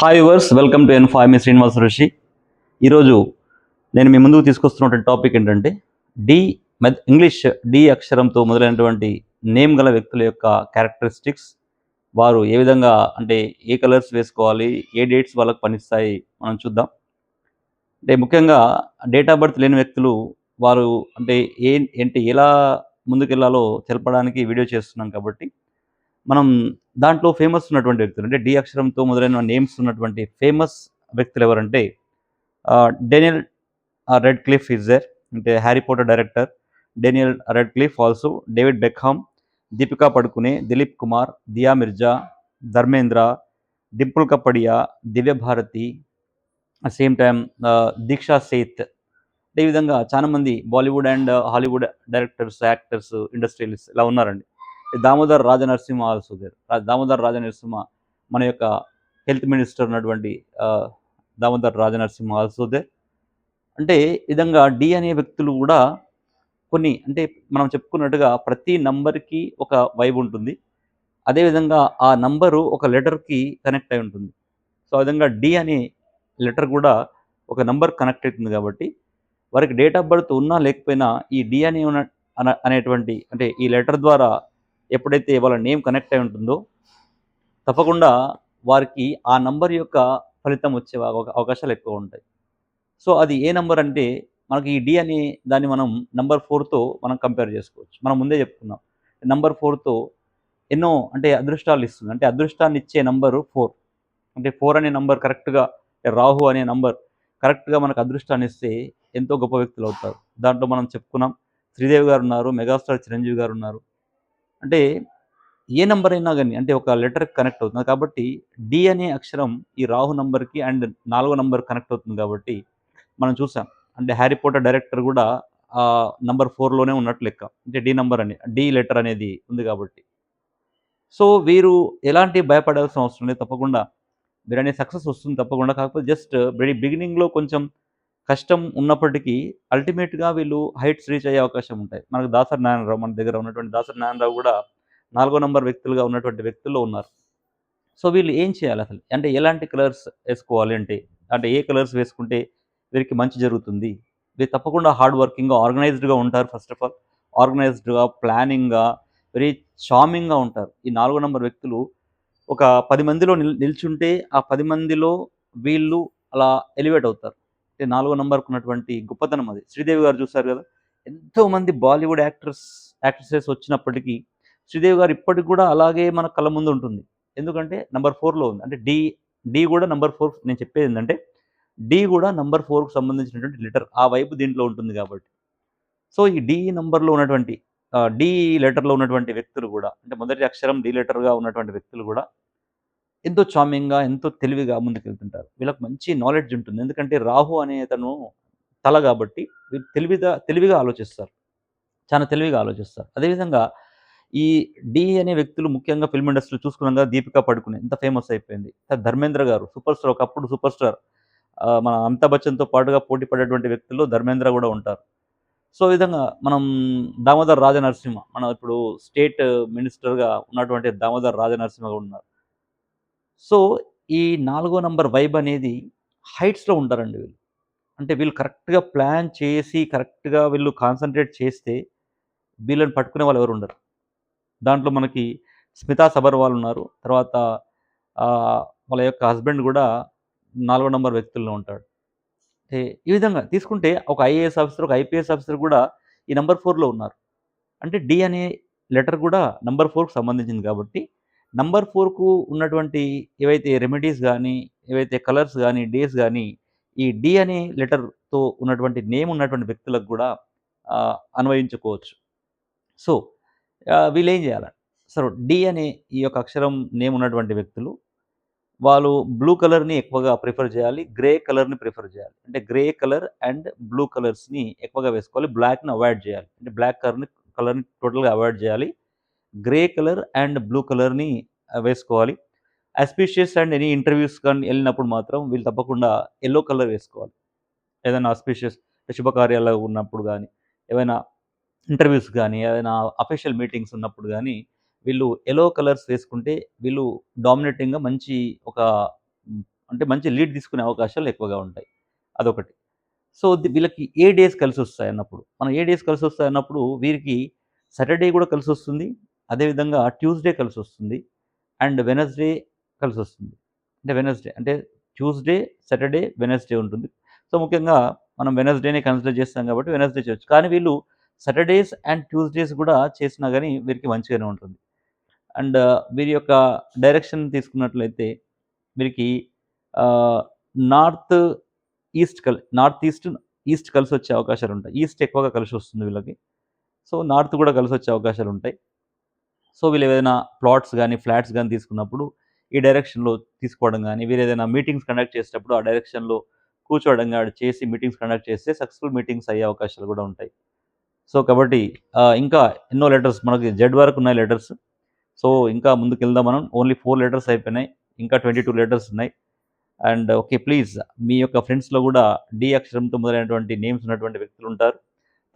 Hi yours, welcome to ఎన్5 మీ శ్రీనివాస ఋషి. ఈరోజు నేను మీ ముందుకు తీసుకొస్తున్నటువంటి టాపిక్ ఏంటంటే డి ఇంగ్లీష్ డి అక్షరంతో మొదలైనటువంటి నేమ్ గల వ్యక్తుల యొక్క క్యారెక్టరిస్టిక్స్, వారు ఏ విధంగా అంటే ఏ కలర్స్ వేసుకోవాలి, ఏ డేట్స్ వాళ్ళకి పనిస్తాయి మనం చూద్దాం. అంటే ముఖ్యంగా డేట్ ఆఫ్ బర్త్ లేని వ్యక్తులు వారు అంటే ఏంటి ఎలా ముందుకెళ్లాలో తెలపడానికి వీడియో చేస్తున్నాం కాబట్టి మనం దాంట్లో ఫేమస్ ఉన్నటువంటి వ్యక్తులు అంటే డి అక్షరంతో మొదలైన నేమ్స్ ఉన్నటువంటి ఫేమస్ వ్యక్తులు ఎవరంటే Daniel Radcliffe is there, అంటే Harry Potter director Daniel Radcliffe, also David Beckham, Deepika Padukone, Dilip Kumar, Dia Mirza, Dharmendra, Dimple Kapadia, Divya Bharti, same time Diksha Seth. ఈ విధంగా చాలామంది Bollywood and Hollywood directors, actors, industrialist ఇలా ఉన్నారండి. Damodar Rajanarasimha also there. దామోదర్ రాజనరసింహ మన యొక్క హెల్త్ మినిస్టర్ ఉన్నటువంటి దామోదర్ రాజనరసింహ ఆల్సో దేర్. అంటే ఈ విధంగా డి అనే వ్యక్తులు కూడా కొన్ని అంటే మనం చెప్పుకున్నట్టుగా ప్రతి నంబర్‌కి ఒక వైబ్ ఉంటుంది. అదేవిధంగా ఆ నంబరు ఒక లెటర్‌కి కనెక్ట్ అయి ఉంటుంది. సో, ఆ విధంగా డి అనే లెటర్ కూడా ఒక నంబర్ కనెక్ట్ అవుతుంది కాబట్టి వారికి డేట్ ఆఫ్ బర్త్ ఉన్నా లేకపోయినా ఈ డి అనే అనేటువంటి అంటే ఈ లెటర్ ద్వారా ఎప్పుడైతే వాళ్ళ నేమ్ కనెక్ట్ అయి ఉంటుందో తప్పకుండా వారికి ఆ నంబర్ యొక్క ఫలితం వచ్చే అవకాశాలు ఎక్కువ ఉంటాయి. సో, అది ఏ నంబర్ అంటే మనకి ఈ డి అనే దాన్ని మనం నంబర్ 4తో మనం కంపేర్ చేసుకోవచ్చు. మనం ముందే చెప్పుకున్నాం. నంబర్ 4తో ఎన్నో అంటే అదృష్టాలు ఇస్తుంది. అంటే అదృష్టాన్ని ఇచ్చే నంబరు 4. అంటే 4 అనే నంబర్ కరెక్ట్‌గా, రాహు అనే నంబర్ కరెక్ట్‌గా మనకు అదృష్టాన్ని ఇస్తే ఎంతో గొప్ప వ్యక్తులు అవుతారు. దాంట్లో మనం చెప్పుకున్నాం. శ్రీదేవి గారున్నారు, మెగాస్టార్ చిరంజీవి గారున్నారు. అంటే ఏ నంబర్ అయినా గాని అంటే ఒక లెటర్‌కి కనెక్ట్ అవుతుంది. కాబట్టి డి అనే అక్షరం ఈ రాహు నంబర్‌కి అండ్ 4 నంబర్ కనెక్ట్ అవుతుంది కాబట్టి మనం చూసాం. అంటే 'హ్యారీ పాటర్' డైరెక్టర్ గూడా నంబర్ 4లోనే ఉన్నట్టు లెక్క. అంటే డి నంబర్ అని డి లెటర్ అనేది ఉంది కాబట్టి. సో, వీరు ఎలాంటి భయపడాల్సిన అవసరం లేదు. తప్పకుండా మీరనే సక్సెస్ వస్తుంది తప్పకుండా. కాకపోతే జస్ట్ బిగినింగ్‌లో కొంచెం కష్టం ఉన్నప్పటికీ అల్టిమేట్‌గా వీళ్ళు హైట్స్ రీచ్ అయ్యే అవకాశం ఉంటాయి. మనకు దాసరి నారాయణరావు మన దగ్గర ఉన్నటువంటి దాసరి నారాయణరావు గూడా 4 నంబర్ వ్యక్తులుగా ఉన్నటువంటి వ్యక్తుల్లో ఉన్నారు. సో, వీళ్ళు ఏం చేయాలసలు? అంటే ఎలాంటి కలర్స్ ఏసుకోవాలి అంటే? అంటే ఏ కలర్స్ వేసుకుంటే వీరికి మంచి జరుగుతుంది? వీరు తప్పకుండా హార్డ్ వర్కింగ్‌గా, ఆర్గనైజ్డ్‌గా ఉంటారు ఫస్ట్ ఆఫ్ ఆల్. ఆర్గనైజ్డ్‌గా, ప్లానింగ్‌గా, వెరీ చార్మింగ్‌గా ఉంటారు. ఈ 4 నంబర్ వ్యక్తులు ఒక 10 మందిలో నిల్చుంటే, ఆ 10 మందిలో వీళ్ళు అలా ఎలివేట్ అవుతారు. అంటే 4 నంబర్‌కి ఉన్నటువంటి గొప్పతనం అది. శ్రీదేవి గారు చూసారు గదా! ఎంతోమంది బాలీవుడ్ యాక్ట్రెసెస్ వచ్చినప్పటికీ, శ్రీదేవి గారు ఇప్పటికి గూడా అలాగే మన కళ్ళ ముందు ఉంటుంది. ఎందుకంటే నంబర్ 4లో ఉంది. అంటే డి గూడా నంబర్ 4 నేను చెప్పేదేంటంటే, డి గూడా నంబర్ 4కి సంబంధించినటువంటి లెటర్. ఆ వైబ్ దీంట్లో ఉంటుంది గాబట్టి. సో, ఈ డి నంబర్‌లో ఉన్నటువంటి డి లెటర్‌లో ఉన్నటువంటి వ్యక్తులు గూడా అంటే మొదటి అక్షరం డి లెటర్‌గా ఉన్నటువంటి వ్యక్తులు గూడా ఎంతో చార్మింగ్‌గా, ఎంతో తెలివిగా ముందుకెళ్తుంటారు. వీళ్ళకి మంచి నాలెడ్జ్ ఉంటుంది. ఎందుకంటే రాహు అనే అతను తల గాబట్టి వీళ్ళు తెలివిగా ఆలోచిస్తారు. చాలా తెలివిగా ఆలోచిస్తారు. అదేవిధంగా ఈ డి అనే వ్యక్తులు ముఖ్యంగా ఫిల్మ్ ఇండస్ట్రీలో చూసుకున్నాం కదా! 'దీపిక పడుకునే' ఎంత ఫేమస్ అయిపోయింది. 'ధర్మేంద్ర' గారు సూపర్ స్టార్, ఒకప్పుడు సూపర్ స్టార్. మన 'అమితాబ్ బచ్చన్‌తో' పాటుగా పోటీ పడేటువంటి వ్యక్తుల్లో 'ధర్మేంద్ర' గూడా ఉంటారు. సో, ఈ విధంగా మనం 'దామోదర్ రాజనరసింహ' మనం ఇప్పుడు స్టేట్ మినిస్టర్‌గా ఉన్నటువంటి 'దామోదర్ రాజనరసింహ' గూడా ఉన్నారు. సో, ఈ నాలుగో నంబర్ వైబ్ అనేది హైట్స్‌లో ఉంటారండి వీళ్ళు. అంటే వీళ్ళు కరెక్ట్‌గా ప్లాన్ చేసి, కరెక్ట్‌గా వీళ్ళు కాన్సంట్రేట్ చేస్తే వీళ్ళని పట్టుకునే వాళ్ళు ఎవరు ఉండరు. దాంట్లో మనకి స్మితా సబర్వాల్ ఉన్నారు. తర్వాత వాళ్ళ యొక్క హస్బెండ్ గూడా 4 నంబర్ వ్యక్తుల్లో ఉంటాడు. ఈ విధంగా తీసుకుంటే ఒక ఐఏఎస్ ఆఫీసర్, ఒక ఐపీఎస్ ఆఫీసర్ గూడా ఈ నంబర్ 4లో ఉన్నారు. అంటే డి అనే లెటర్ గూడా నంబర్ 4కి సంబంధించింది కాబట్టి, నంబర్ 4కు ఉన్నటువంటి ఏవైతే రెమెడీస్ గానీ, ఏవైతే కలర్స్ గానీ, డేస్ గానీ, ఈ డి అనే లెటర్‌తో ఉన్నటువంటి నేమ్ ఉన్నటువంటి వ్యక్తులకు గూడా అన్వయించుకోవచ్చు. సో, వీళ్ళేం జేయాల? సో, డి అనే ఈ యొక్క అక్షరం నేమ్ ఉన్నటువంటి వ్యక్తులు వాళ్ళు బ్లూ కలర్‌ని ఎక్కువగా ప్రిఫర్ జేయాలి. గ్రే కలర్‌ని ప్రిఫర్ జేయాలి. అంటే గ్రే కలర్ అండ్ బ్లూ కలర్స్‌ని ఎక్కువగా వేసుకోవాలి. బ్లాక్‌ని అవాయిడ్ జేయాలి. అంటే బ్లాక్ కలర్‌ని టోటల్‌గా అవాయిడ్ జేయాలి. గ్రే కలర్ అండ్ బ్లూ కలర్‌ని వేసుకోవాలి. ఆస్పీషియస్ అండ్ ఎనీ ఇంటర్‌వ్యూస్ కానీ ఎళ్ళినప్పుడు మాత్రం వీళ్ళు తప్పకుండా యెల్లో కలర్ వేసుకోవాలి. ఏదైనా ఆస్పీషియస్ శుభకార్యాలు ఉన్నప్పుడు గానీ, ఏవైనా ఇంటర్‌వ్యూస్ గానీ, ఏదైనా అఫీషియల్ మీటింగ్స్ ఉన్నప్పుడు గానీ, వీళ్ళు యెల్లో కలర్స్ వేసుకుంటే వీళ్ళు డామినేటింగ్‌గా మంచి ఒక అంటే మంచి లీడ్ తీసుకునే అవకాశాలు ఎక్కువగా ఉంటాయి. అదొకటి. సో, వీళ్ళకి ఏ డేస్ కలిసొస్తాయన్నప్పుడు, మనం ఏ డేస్ కలిసొస్తాయన్నప్పుడు వీరికి సాటర్‌డే గూడా కలిసొస్తుంది. అదేవిధంగా ట్యూస్‌డే కలిసొస్తుంది. అండ్ వెడ్నెస్‌డే కలిసొస్తుంది. అంటే వెడ్నెస్‌డే అంటే ట్యూస్‌డే, సాటర్‌డే, వెడ్నెస్‌డే ఉంటుంది. సో, ముఖ్యంగా మనం వెడ్నెస్‌డేనే కన్సిడర్ చేస్తాం కాబట్టి వెడ్నెస్‌డే చేయొచ్చు. కానీ వీళ్ళు సాటర్‌డేస్ అండ్ ట్యూస్‌డేస్ గూడా చేసినా గానీ వీరికి మంచిగానే ఉంటుంది. అండ్ వీరి యొక్క డైరెక్షన్ తీసుకున్నట్లయితే వీరికి ఆహ్, నార్త్ నార్త్ ఈస్ట్ కలిసొచ్చే అవకాశాలుంటాయి. ఈస్ట్ ఎక్కువగా కలిసొస్తుంది వీళ్ళకి. సో, నార్త్ గూడా కలిసొచ్చే అవకాశాలుంటాయి. సో, వీళ్ళేదైనా ప్లాట్స్ గాని, ఫ్లాట్స్ గాని తీసుకున్నప్పుడు ఈ డైరెక్షన్‌లో తీసుకోవడం గాని, వీరేదైనా మీటింగ్స్ కండక్ట్ చేసేటప్పుడు ఆ డైరెక్షన్‌లో కూర్చోవడం గాని చేసి మీటింగ్స్ కండక్ట్ చేస్తే సక్సెస్‌ఫుల్ మీటింగ్స్ అయ్యే అవకాశాలు గూడా ఉంటాయి. సో, కాబట్టి ఇంకా ఎన్నో లెటర్స్ మనకి జెడ్ వరకున్నాయి లెటర్స్. సో, ఇంకా ముందుకెళ్దాం మనం. ఓన్లీ 4 లెటర్స్ అయిపోయినాయి. ఇంకా 22 లెటర్స్ ఉన్నాయి. And okay. ప్లీజ్ మీ యొక్క ఫ్రెండ్స్‌లో గూడా డి అక్షరంతో మొదలైనటువంటి నేమ్స్ ఉన్నటువంటి వ్యక్తులుంటారు.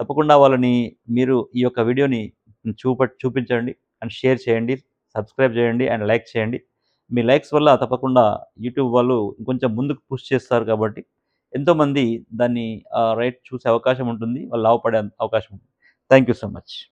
తప్పకుండా వాళ్ళని మీరు ఈ యొక్క వీడియోని చూపించండి అండ్ షేర్ చేయండి. సబ్స్క్రైబ్ చేయండి అండ్ లైక్ చేయండి. మీ లైక్స్ వల్ల తప్పకుండా యూట్యూబ్ వాళ్ళు ఇంకొంచెం ముందుకు పుష్ చేస్తారు కాబట్టి ఎంతోమంది దాన్ని చూసే అవకాశం ఉంటుంది. వాళ్ళు లాభపడే అవకాశం ఉంటుంది. Thank you so much.